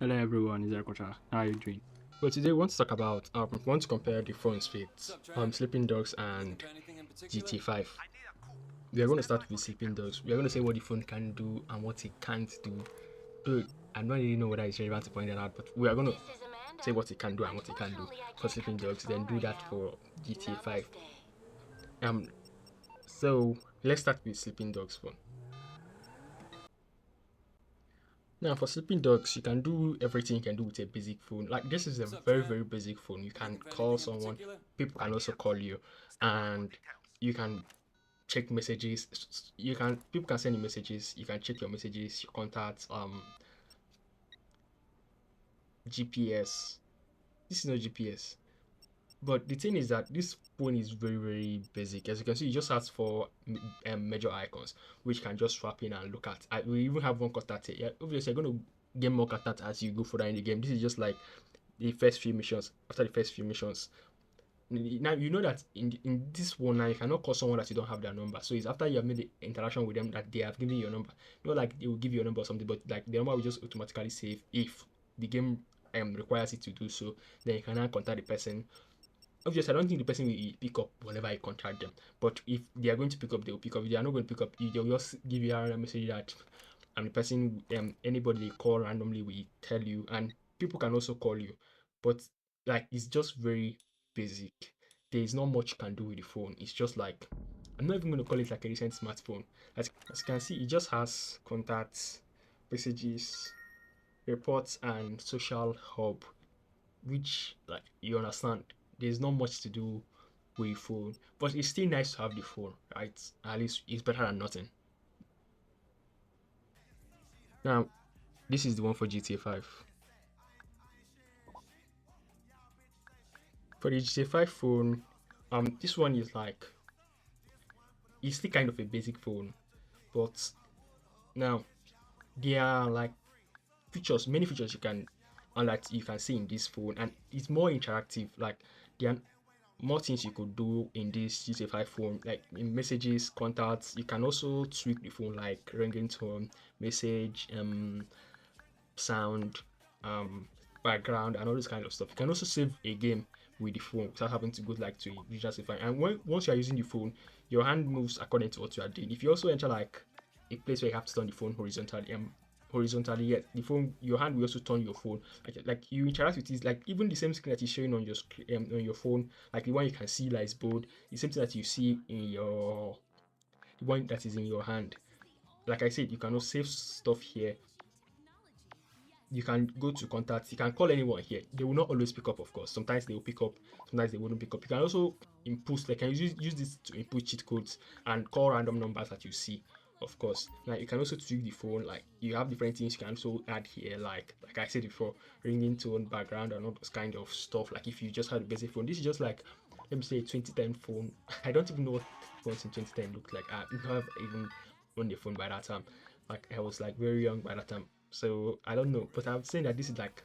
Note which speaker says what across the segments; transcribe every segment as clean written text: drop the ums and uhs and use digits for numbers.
Speaker 1: Hello everyone, it's Kocha. How are you doing?
Speaker 2: Well, today we want to talk about we want to compare the phone
Speaker 3: What's
Speaker 2: speeds,
Speaker 3: up, Trent?
Speaker 2: Sleeping Dogs
Speaker 3: Looking
Speaker 2: and
Speaker 3: for anything in particular?
Speaker 2: GT 5. We are going to start with Sleeping Dogs. We are going to say what the phone can do and what it can't do. Though I don't really know whether it's relevant to point that out, but we are going to say what it can do and what it can't do for Sleeping Dogs, then do that for GTA 5. Um, so let's start with Sleeping Dogs phone. Now, for Sleeping Dogs, you can do everything you can do with a basic phone. Like, this is a
Speaker 3: What's up,
Speaker 2: very,
Speaker 3: Trent?
Speaker 2: very basic phone. You can
Speaker 3: Looking for
Speaker 2: call
Speaker 3: anything in
Speaker 2: someone,
Speaker 3: particular?
Speaker 2: people can also call you, and you can check messages. You can people can send you messages. You can check your messages, your contacts, GPS. This is not GPS. But the thing is that this phone is very, very basic. As you can see, it just has four major icons, which you can just swap in and look at. We even have one contact here. Yeah, obviously, you're going to get more contact as you go further in the game. This is just like the first few missions. After the first few missions, now you know that in this one now you cannot call someone that you don't have their number. So it's after you have made the interaction with them that they have given you your number. Not like they will give you your number or something, but like the number will just automatically save if the game requires it to do so. Then you can now contact the person. Obviously, I don't think the person will pick up whenever I contact them. But if they are going to pick up, they will pick up. If they are not going to pick up, they'll just give you a message that the person, anybody they call randomly will tell you, and people can also call you. But like, it's just very basic. There is not much you can do with the phone. It's just like, I'm not even going to call it like a recent smartphone. As you can see, it just has contacts, messages, reports, and social hub, which like you understand. There's not much to do with the phone, but it's still nice to have the phone, right? At least it's better than nothing. Now, this is the one for GTA 5. For the GTA 5 phone, this one is like it's still kind of a basic phone, but now there are like features, many features you can unlike you can see in this phone, and it's more interactive. Like there are more things you could do in this GTA 5 phone, like in messages, contacts. You can also tweak the phone, like ringing tone, message, sound, um, background, and all this kind of stuff. You can also save a game with the phone without having to go like to a digital save file. And once you are using the phone, your hand moves according to what you are doing. If you also enter like a place where you have to turn the phone horizontally, yes, the phone, your hand will also turn your phone. Like you interact with it, like even the same screen that is showing on your on your phone, like the one you can see like is bold, the same thing that you see in your the one that is in your hand. Like I said, you can also save stuff here. You can go to contacts, you can call anyone here. They will not always pick up, of course. Sometimes they will pick up, sometimes they wouldn't pick up. You can also input, they can use this to input cheat codes and call random numbers that you see, of course. Like you can also tweak the phone, like you have different things you can also add here, like I said before, ringing tone, background, and all those kind of stuff. Like if you just had a basic phone, this is just like let me say a 2010 phone. I don't even know what phones in 2010 looked like. I never even owned a phone by that time. Like I was like very young by that time. So I don't know, but I'm saying that this is like,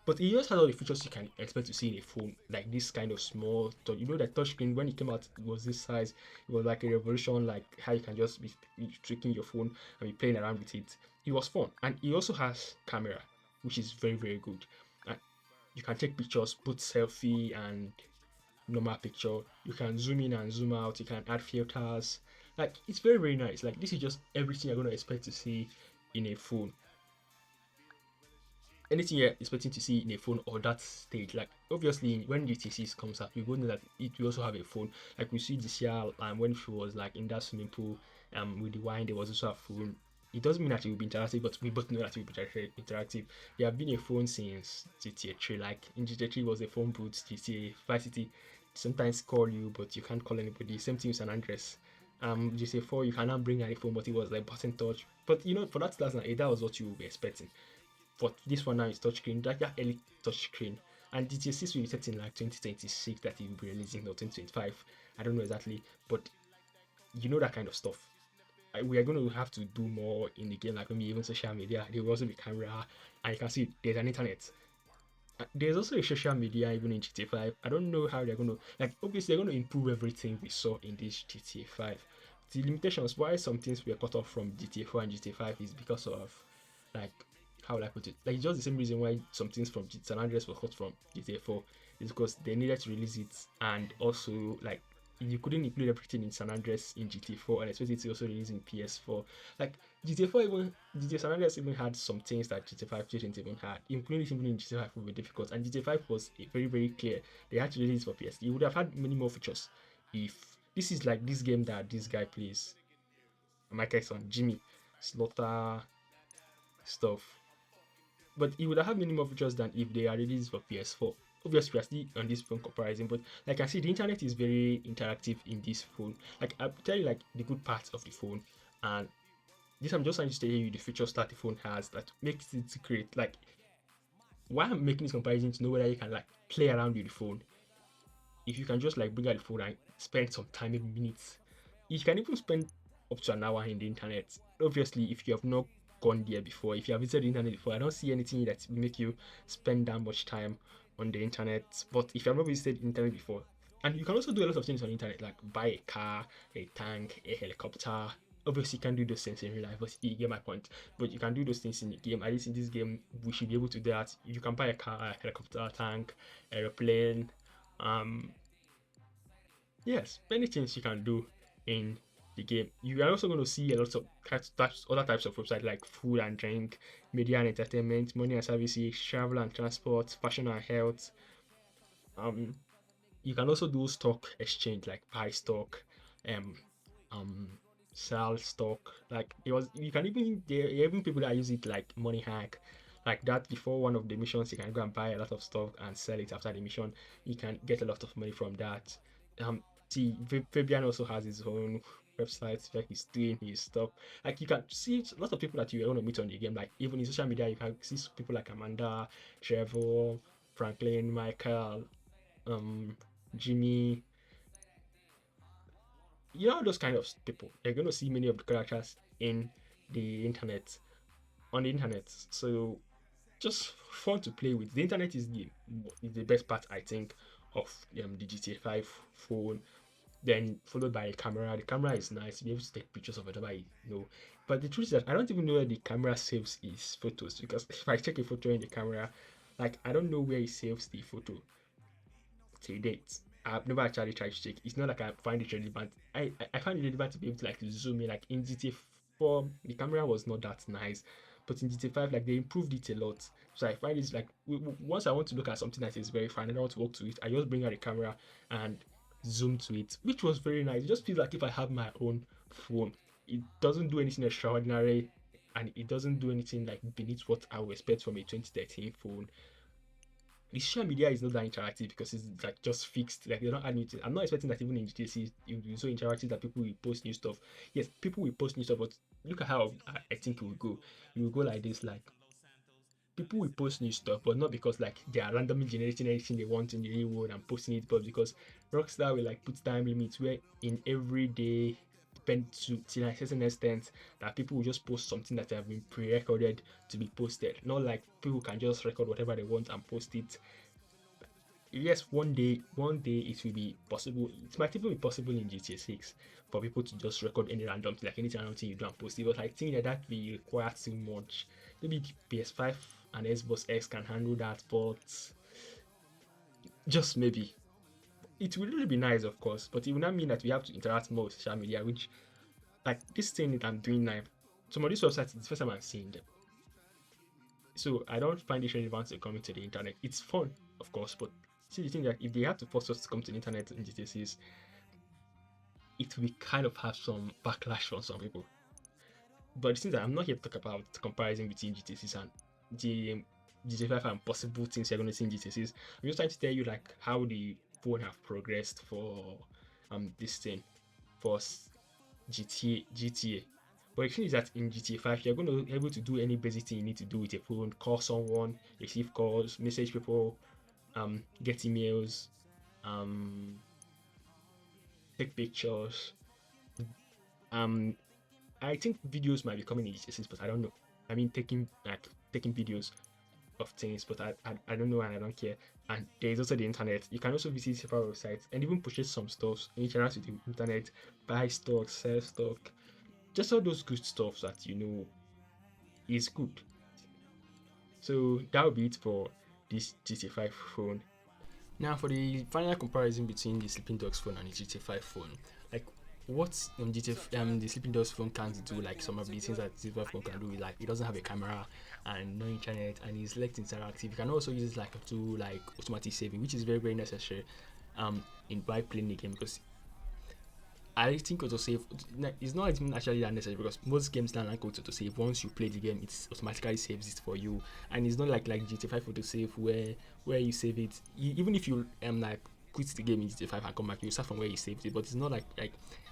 Speaker 2: but it just has all the features you can expect to see in a phone, like this kind of small. You know that touchscreen when it came out, it was this size. It was like a revolution, like how you can just be tricking your phone and be playing around with it. It was fun, and it also has camera, which is very very good. And you can take pictures, both selfie and normal picture. You can zoom in and zoom out. You can add filters. Like it's very very nice. Like this is just everything you're gonna expect to see in a phone. Anything you're expecting to see in a phone or that stage. Like obviously when GT6 comes out, we will know that it will also have a phone. Like we see this year when she was like in that swimming pool with the wine, there was also a phone. It doesn't mean that it will be interactive, but we both know that it will be interactive. There have been a phone since GTA 3. Like in GTA 3 was a phone booth, GTA Vice City sometimes call you, but you can't call anybody. Same thing with San Andreas. GTA 4 you cannot bring any phone, but it was like button touch. But you know, for that 2008, that was what you would be expecting. But this one now is touchscreen, that early touchscreen. And GTA 6 will be set in like 2026 that it will be releasing or 2025. I don't know exactly, but you know that kind of stuff. We are going to have to do more in the game, like maybe even social media. There will also be camera, and you can see there's an internet. There's also a social media even in GTA 5. I don't know how they're going to, like, obviously, they're going to improve everything we saw in this GTA 5. The limitations why some things were cut off from GTA 4 and GTA 5 is because of like how will I put it? Like it's just the same reason why some things from San Andreas were cut from GTA 4 is because they needed to release it, and also like you couldn't include everything in San Andreas in GTA 4, and especially it's also released in PS4. Like GTA 4 even GTA San Andreas even had some things that GTA 5 didn't even have. Including it even in GTA 5 would be difficult, and GTA 5 was very clear. They had to release it for PS. You would have had many more features if this is like this game that this guy plays. Michael's son Jimmy Slaughter stuff, but it would have many more features than if they are released for PS4. Obviously, we are still on this phone comparison, but like I see, the internet is very interactive in this phone. Like I'll tell you, like the good parts of the phone, and this I'm just trying to tell you the features that the phone has that makes it great. Like why I'm making this comparison to know whether you can like play around with the phone. If you can just like bring out the phone and spend some time, maybe minutes, you can even spend up to an hour in the internet. Obviously, if you have not gone there before, if you have visited the internet before, I don't see anything that will make you spend that much time on the internet. But if you have not visited the internet before, and you can also do a lot of things on the internet, like buy a car, a tank, a helicopter. Obviously, you can do those things in real life, but you get my point. But you can do those things in the game. At least in this game, we should be able to do that. You can buy a car, a helicopter, tank, aeroplane, um, yes, many things you can do in the game. You are also going to see a lot of other types of websites like food and drink, media and entertainment, money and services, travel and transport, fashion and health. Um, you can also do stock exchange like buy stock, um, um, sell stock. Like it was, you can even there are even people that use it like money hack. Like that before one of the missions, you can go and buy a lot of stuff and sell it after the mission. You can get a lot of money from that. See, Fabian also has his own website where he's doing his stuff. Like you can see a lot of people that you want to meet on the game. Like even in social media, you can see people like Amanda, Trevor, Franklin, Michael, um, Jimmy, you know those kind of people. You're going to see many of the characters in the internet on the internet. So just fun to play with. The internet is the best part I think of the GTA 5 phone. Then followed by a camera. The camera is nice. You be able to take pictures of whatever you know. But the truth is that I don't even know where the camera saves its photos because if I take a photo in the camera, like I don't know where it saves the photo till date. I've never actually tried to check. It's not like I find it relevant. I find it relevant to be able to like zoom in. Like in GTA 4, the camera was not that nice, but in GTA 5, like they improved it a lot. So I find it's like once I want to look at something that is very fine and I want to walk to it, I just bring out the camera and zoom to it, which was very nice. It just feels like if I have my own phone, it doesn't do anything extraordinary, and it doesn't do anything like beneath what I would expect from a 2013 phone. The social media is not that interactive because it's like just fixed. Like they're not adding it. I'm not expecting that even in GTC it will be so interactive that people will post new stuff. Yes, people will post new stuff, but look at how I think it will go. It will go like this: like people will post new stuff, but not because like they are randomly generating anything they want in the real world and posting it, but because Rockstar will like put time limits where in every day depend to a certain extent that people will just post something that have been pre-recorded to be posted. Not like people can just record whatever they want and post it. Yes, one day it will be possible. It might even be possible in GTA 6 for people to just record any random thing, like any random thing you do and post it. But I think that will require too much. Maybe the PS5 and Xbox X can handle that, but just maybe. It will really be nice, of course, but it will not mean that we have to interact more with social media, which, like this thing that I'm doing now, some of these websites, it's the first time I'm seeing them. So I don't find it relevant to coming to the internet. It's fun, of course, but see the thing that if they have to force us to come to the internet in GTCs, it will kind of have some backlash from some people. But the thing that I'm not here to talk about the comparison between GTCs and the GTA 5 and possible things you're going to see in GTCs. I'm just trying to tell you like how the phone have progressed for this thing for GTA. But the thing is that in GTA 5, you're going to be able to do any basic thing you need to do with your phone, call someone, receive calls, message people, get emails, um, take pictures. Um, I think videos might be coming in GTCs, but I don't know. I mean, taking videos of things, but I don't know and I don't care. And there's also the internet. You can also visit several websites and even purchase some stuff, interact with the internet, buy stock, sell stock, just all those good stuff that you know is good. So that will be it for this GTA 5 phone. Now for the final comparison between the Sleeping Dogs phone and the GTA 5 phone, like what the Sleeping Dogs phone can't do, like some of the things that the 5 phone can do is like it doesn't have a camera and no internet and it's less interactive. You can also use it like to like automatic saving, which is very very necessary in by playing the game, because I think autosave is not even actually that necessary, because most games don't like autosave. Once you play the game, it automatically saves it for you, and it's not like GTA 5 autosave where you save it. Even if you like quit the game in GTA 5 and come back, you start from where you saved it. But it's not like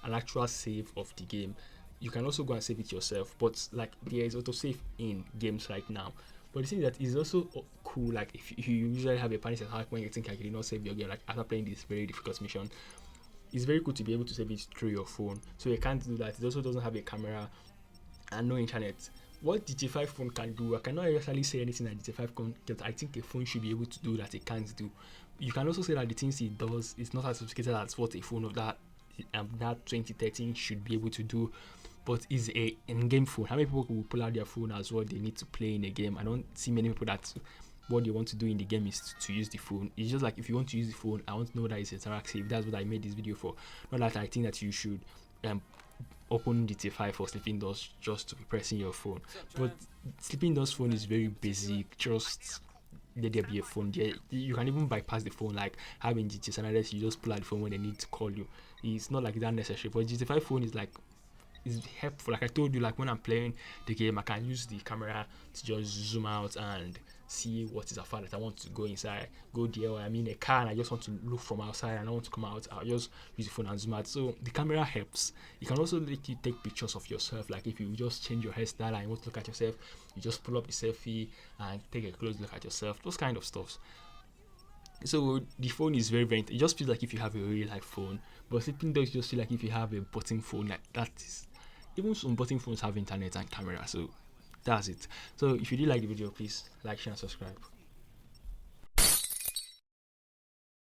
Speaker 2: an actual save of the game. You can also go and save it yourself, but like there is autosave in games right now. But the thing that is also cool, like if you usually have a panic attack when you think you did not save your game, like after playing this very difficult mission, it's very good to be able to save it through your phone. So you can't do that. It also doesn't have a camera and no internet. What the G5 phone can do, I cannot actually say anything that the G5 can, because I think a phone should be able to do that it can't do. You can also say that the things it does is not as sophisticated as what a phone of that 2013 should be able to do, but is a in-game phone. How many people will pull out their phone as what they need to play in a game? I don't see many people that what they want to do in the game is to use the phone. It's just like if you want to use the phone, I want to know that it's interactive. That's what I made this video for. Not that I think that you should open GTA 5 or Sleeping Dogs just to be pressing your phone. But Sleeping Dogs phone is very basic. Just let there be a phone there. You can even bypass the phone, like having GTA San Andreas, you just pull out the phone when they need to call you. It's not like that necessary. But GTA 5 phone is like is helpful. Like I told you, like when I'm playing the game, I can use the camera to just zoom out and see what is afar that I want to go inside, go there, or I'm in a car and I just want to look from outside and I want to come out. I'll just use the phone and zoom out. So the camera helps. It can also let you take pictures of yourself. Like if you just change your hairstyle and you want to look at yourself, you just pull up the selfie and take a close look at yourself. Those kind of stuff. So the phone is very very. It just feels like if you have a real life phone, but Sleeping Dogs just feel like if you have a button phone. Like that is. Even some button phones have internet and camera, so that's it. So if you did like the video, please like, share, and subscribe.